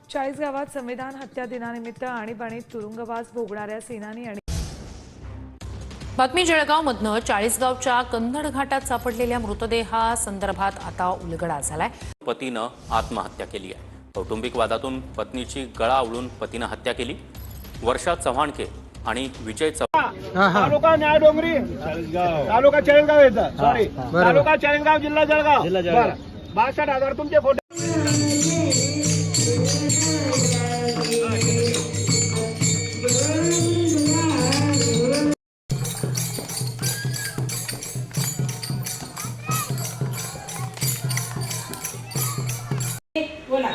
40 गावात संविधान हत्या दिनानिमित्त आणीबाणीत तुरुंगवास भोगणाऱ्या सेनानी आणि बातमी जळगावमधनं 40 गावच्या कन्नड घाटात सापडलेल्या मृतदेहासंदर्भात आता उलगडा झालाय। पतीनं आत्महत्या केली आहे। कौटुंबिक वादातून पत्नीची गळा आवळून पतीनं हत्या केली। वर्षा चव्हाणके आणि विजय तालुका न्याय डोंगरी तालुका चाळीसगाव येतं सॉरी तालुका चाळीसगाव जिल्हा जळगाव 62,000 तुमचे फोटो बोला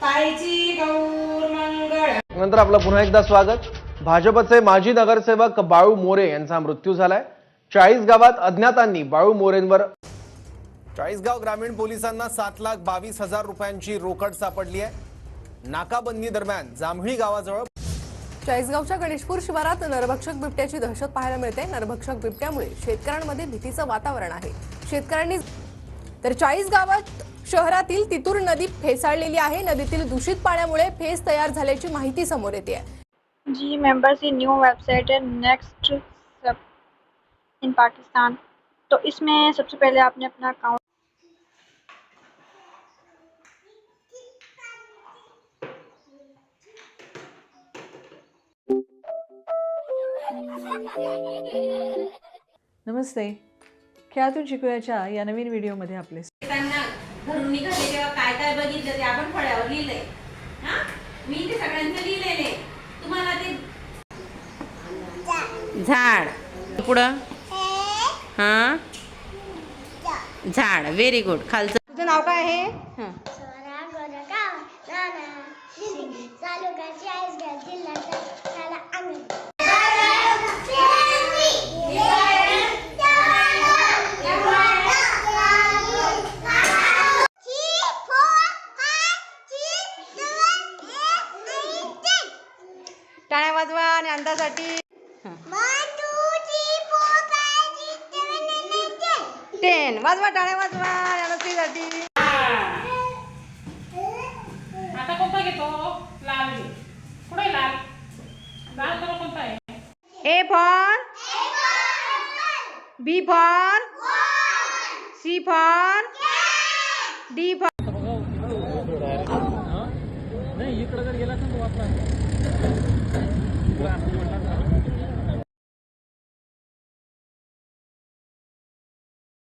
ताईची गौर मंगळ। नंतर आपलं पुन्हा एकदा स्वागत। भाजपचे माजी नगरसेवक बाळू मोरे यांचा मृत्यू झालाय। 40 गावात अज्ञातांनी बाळू मोरेंवर 40 गाव ग्रामीण पोलिसांना 7,22,000 रुपयांची रोकड सापडली आहे। नाकाबंदी दरम्यान जांभळी गावाजवळ 40 गावच्या गणेशपूर शिवारात नरभक्षक बिबट्याची दहशत पाहायला मिळते। नरभक्षक बिबट्यामुळे शेतकऱ्यांमध्ये भीतीचं वातावरण आहे। शेतकऱ्यांनी तर 40 गावात शहरातील तितूर नदी फेसाळलेली आहे। नदीतील दूषित पाण्यामुळे फेस तयार झाल्याची माहिती समोर येते आहे। जी मेंबर्स ये न्यू वेबसाइट है नेक्स्ट स्टेप इन पाकिस्तान। तो इसमें सबसे पहले आपने अपना अकाउंट नमस्ते, खेळातून शिकूयाच्या या नवीन व्हिडिओमध्ये आपले घरून निघाले तेव्हा काय काय बघितलं ते आपण फळ्यावर लिहिलंय। हा मी ते सगळ्यांचं लिहिलेले तुम्हाला ते झाड पुढं हा झाड व्हेरी गुड। खालचं तुझं नाव काय आहे? टाळ्या वाजवा आणि अंदासाठी 10 वाजवा टाळ्या वाजवा आनंदीसाठी। आता कोणता घेतो? लाल घे। पुढे लाल लाल कलर कोणता आहे? A for B for C for D for नाही इकडे जर गेला तर वाचला